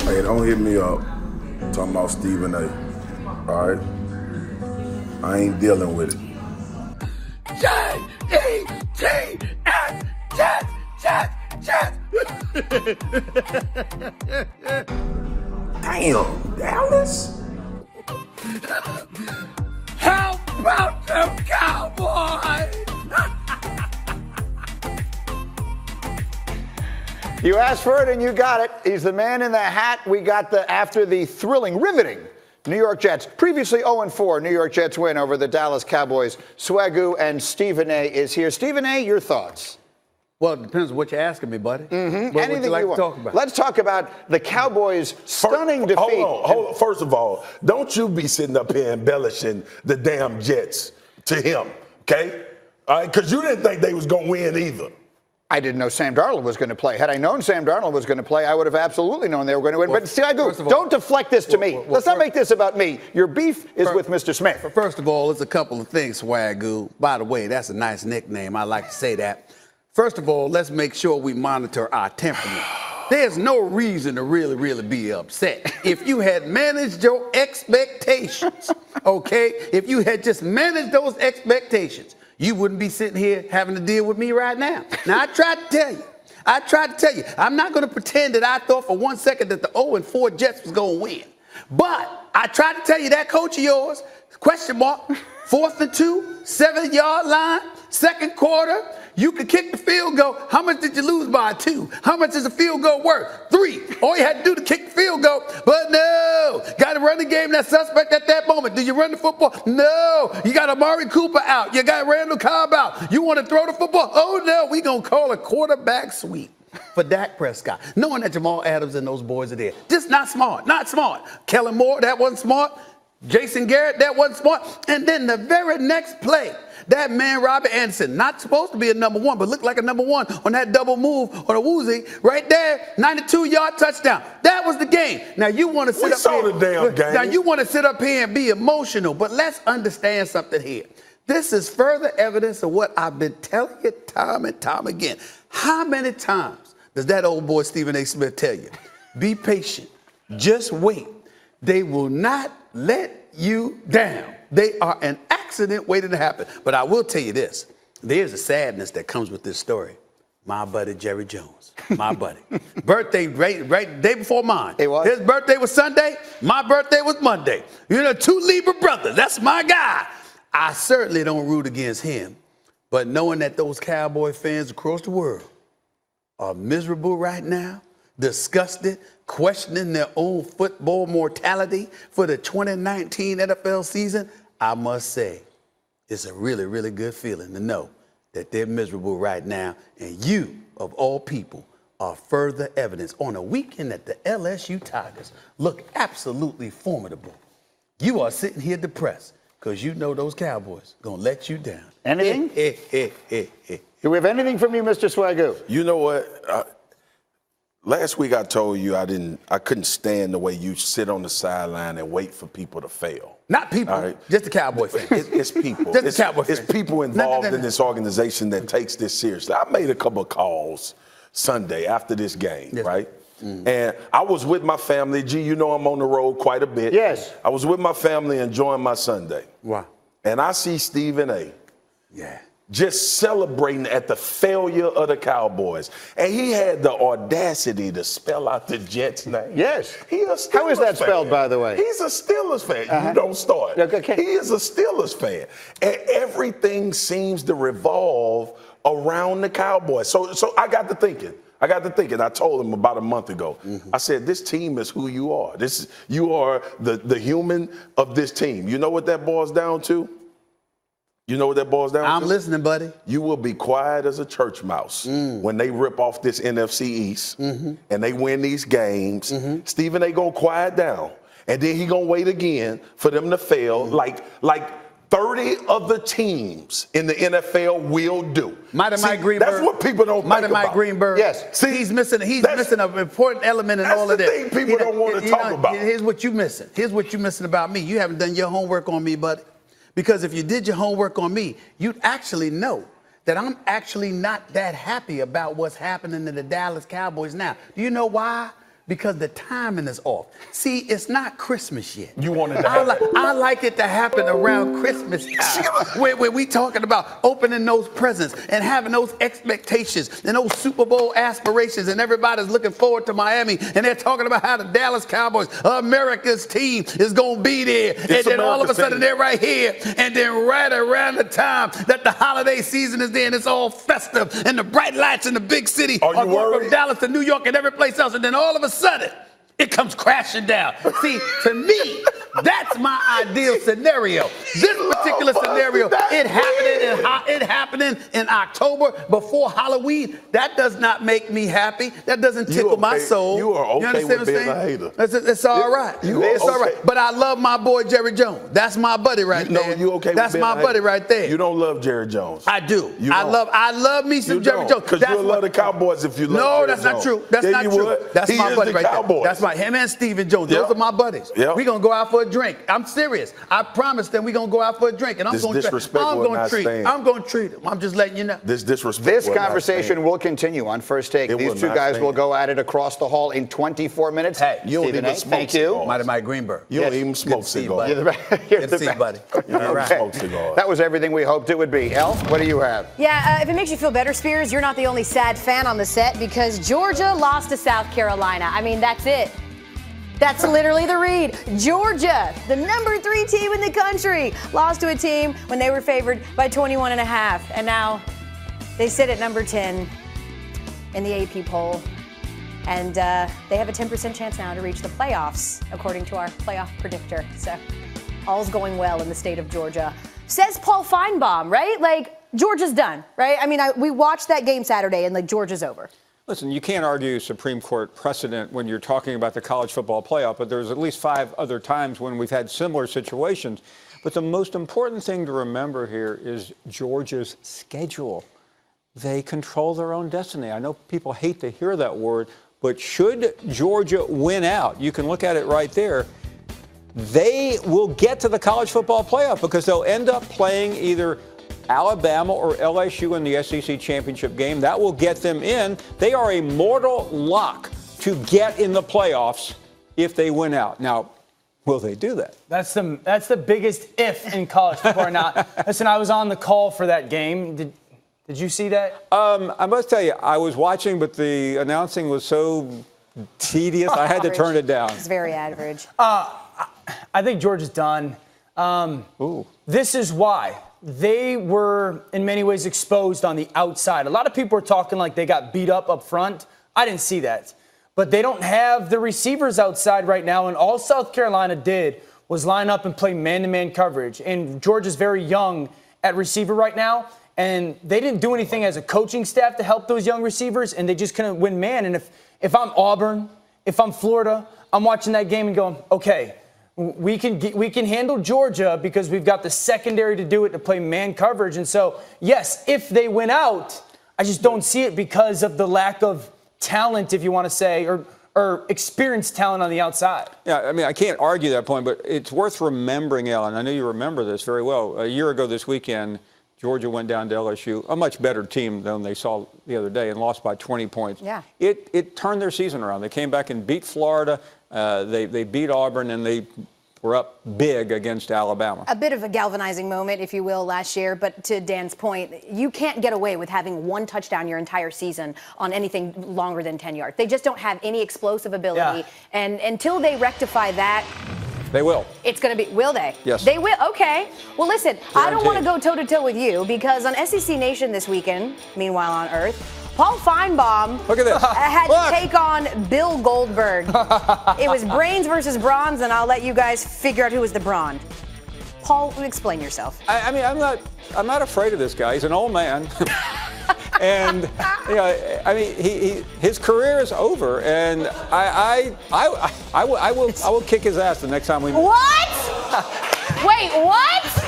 Hey, don't hit me up. Talking about Stephen A. All right? I ain't dealing with it. J-E-T-S, Jets. Damn, Dallas? How about them Cowboys? You asked for it and you got it. He's the man in the hat. We got after the thrilling, riveting New York Jets. Previously 0-4 New York Jets win over the Dallas Cowboys. Swagoo and Stephen A. is here. Stephen A., your thoughts? Well, it depends on what you're asking me, buddy. Anything What would you like to talk about? Let's talk about the Cowboys' stunning defeat. Hold on. First of all, don't you be sitting up here embellishing the damn Jets to him, okay? All right, because you didn't think they was going to win either. I didn't know Sam Darnold was going to play. Had I known Sam Darnold was going to play, I would have absolutely known they were going to win. But see, don't deflect this to me. Let's not make this about me. Your beef is with Mr. Smith. First of all, there's a couple of things, Swagoo. By the way, that's a nice nickname. I like to say that. First of all, let's make sure we monitor our temperament. There's no reason to really be upset. If you had managed your expectations, okay? If you had just managed those expectations, you wouldn't be sitting here having to deal with me right now. Now, I tried to tell you. I'm not going to pretend that I thought for 1 second that the 0-4 Jets was going to win. But I tried to tell you that coach of yours, question mark, 4th and 2, 7-yard line, second quarter, you could kick the field goal. How much did you lose by? 2. How much is the field goal worth? 3. All you had to do to kick the field goal. But no, got to run the game. That suspect at that moment. Do you run the football? No. You got Amari Cooper out. You got Randall Cobb out. You want to throw the football? Oh no, we gonna call a quarterback sweep for Dak Prescott, knowing that Jamal Adams and those boys are there. Just not smart. Kellen Moore, that wasn't smart. Jason Garrett, that wasn't smart. And then the very next play, that man, Robert Anderson, not supposed to be a number 1, but looked like a number 1 on that double move on a woozy right there, 92-yard touchdown. That was the game. Now you want to sit up here. The damn game. Now you want to sit up here and be emotional, but let's understand something here. This is further evidence of what I've been telling you time and time again. How many times does that old boy Stephen A. Smith tell you? Be patient. Just wait. They will not let you down. They are an accident waiting to happen. But I will tell you this. There's a sadness that comes with this story. My buddy Jerry Jones, my buddy. Birthday right day before mine. It was? His birthday was Sunday. My birthday was Monday. You know, 2 Libra brothers. That's my guy. I certainly don't root against him. But knowing that those Cowboy fans across the world are miserable right now, disgusted, questioning their own football mortality for the 2019 NFL season, I must say, it's a really good feeling to know that they're miserable right now. And you, of all people, are further evidence on a weekend that the LSU Tigers look absolutely formidable. You are sitting here depressed because you know those Cowboys going to let you down. Anything? Do we have anything from you, Mr. Swagoo? You know what? Last week I told you I couldn't stand the way you sit on the sideline and wait for people to fail. Not people, right? Just the Cowboy fans. It's people. Just the Cowboy fans. It's people involved in this organization that takes this seriously. I made a couple of calls Sunday after this game, right? Mm-hmm. And I was with my family. G, you know I'm on the road quite a bit. Yes. I was with my family enjoying my Sunday. Wow. And I see Stephen A. Yeah. Just celebrating at the failure of the Cowboys. And he had the audacity to spell out the Jets' name. Yes. He a Steelers How is that fan. spelled, by the way? He's a Steelers fan. You don't start. Okay. He is a Steelers fan. And everything seems to revolve around the Cowboys. So I got to thinking. I told him about a month ago. Mm-hmm. I said, this team is who you are. You are the human of this team. You know what that boils down to? You know what that boils down to? I'm listening, buddy. You will be quiet as a church mouse when they rip off this NFC East and they win these games. Stephen A. gonna quiet down, and then he gonna wait again for them to fail, like 30 other teams in the NFL will do. Mike Greenberg. That's what people don't think about. Mike Greenberg. Yes. See, he's missing an important element in all of this. That's the thing people don't want to talk about. Here's what you're missing. Here's what you're missing about me. You haven't done your homework on me, buddy. Because if you did your homework on me, you'd actually know that I'm actually not that happy about what's happening to the Dallas Cowboys now. Do you know why? because the timing is off. See, it's not Christmas yet. You wanted to happen. I like it to happen around Christmas time, where we talking about opening those presents and having those expectations and those Super Bowl aspirations, and everybody's looking forward to Miami, and they're talking about how the Dallas Cowboys, America's team, is going to be there. And then all of a sudden they're right here, and then right around the time that the holiday season is there, and it's all festive, and the bright lights in the big city are going worried? from Dallas to New York and every place else, and then all of a sudden, it comes crashing down. See, to me, that's my ideal scenario. This particular scenario, it happening in October before Halloween, that does not make me happy. That doesn't tickle my soul. You are okay with being a hater. It's all right. It's all right. But I love my boy Jerry Jones. That's my buddy right there. No, you okay with That's being my a hater? buddy right there. You don't love Jerry Jones. I do. You I don't. love me some Jerry Jones. Because you love the Cowboys if you love No, Jerry that's not Jones. true. That's Yeah, not you true. would. That's He my is buddy the right Cowboys. there. That's my him and Stephen Jones. Yep. Those are my buddies. Yep. We gonna go out for a drink. I'm serious. I promise them we gonna go out for a drink, and I'm This gonna disrespect I'm will gonna not treat. stand. I'm gonna treat him. I'm just letting you know. This disrespect. This will not conversation stand. will continue on First Take. It These will two not guys stand. will go at it across the hall in 24 minutes. Hey, you don't Stephen even A., smoke thank you. cigars. Mighty Mike Greenberg. You don't Yes. even smoke Good to see you, cigars. buddy. You're the best. Good to see you, buddy. You don't Right. smoke cigars. That was everything we hoped it would be. El, what do you have? Yeah, if it makes you feel better, Spears, you're not the only sad fan on the set because Georgia lost to South Carolina. I mean, that's it. That's literally the read. Georgia, the number 3 team in the country, lost to a team when they were favored by 21.5. And now they sit at number 10 in the AP poll. And they have a 10% chance now to reach the playoffs, according to our playoff predictor. So all's going well in the state of Georgia. Says Paul Feinbaum, right? Like, Georgia's done, right? I mean, we watched that game Saturday, and, like, Georgia's over. Listen, you can't argue Supreme Court precedent when you're talking about the college football playoff, but there's at least 5 other times when we've had similar situations. But the most important thing to remember here is Georgia's schedule. They control their own destiny. I know people hate to hear that word, but should Georgia win out, you can look at it right there, they will get to the college football playoff because they'll end up playing either Alabama or LSU in the SEC championship game. That will get them in. They are a mortal lock to get in the playoffs if they win out. Now, will they do that? That's the biggest if in college football. Now, listen, I was on the call for that game. Did you see that? I must tell you, I was watching, but the announcing was so tedious, I had to turn it down. It's very average. I think Georgia's done. This is why. They were, in many ways, exposed on the outside. A lot of people are talking like they got beat up front. I didn't see that. But they don't have the receivers outside right now, and all South Carolina did was line up and play man-to-man coverage. And Georgia's very young at receiver right now, and they didn't do anything as a coaching staff to help those young receivers, and they just couldn't win man. And if I'm Auburn, if I'm Florida, I'm watching that game and going, okay, we can handle Georgia because we've got the secondary to do it, to play man coverage. And so, yes, if they win out, I just don't see it because of the lack of talent, if you want to say, or experienced talent on the outside. Yeah, I mean, I can't argue that point, but it's worth remembering, Ellen. I know you remember this very well. A year ago this weekend, Georgia went down to LSU, a much better team than they saw the other day, and lost by 20 points. Yeah. It turned their season around. They came back and beat Florida. They beat Auburn, and they were up big against Alabama. A bit of a galvanizing moment, if you will, last year. But to Dan's point, you can't get away with having 1 touchdown your entire season on anything longer than 10 yards. They just don't have any explosive ability. Yeah. And until they rectify that, They will. it's going to be, will they? Yes. They will. Okay. Well, listen, I don't want to Guaranteed. go toe-to-toe with you because on SEC Nation this weekend, Meanwhile on Earth, Paul Feinbaum Look at this. had Look. to take on Bill Goldberg. It was brains versus bronze, and I'll let you guys figure out who was the brawn. Paul, explain yourself. I mean, I'm not afraid of this guy. He's an old man. And you know, I mean, his career is over, and I will kick his ass the next time we meet. What? Wait, what?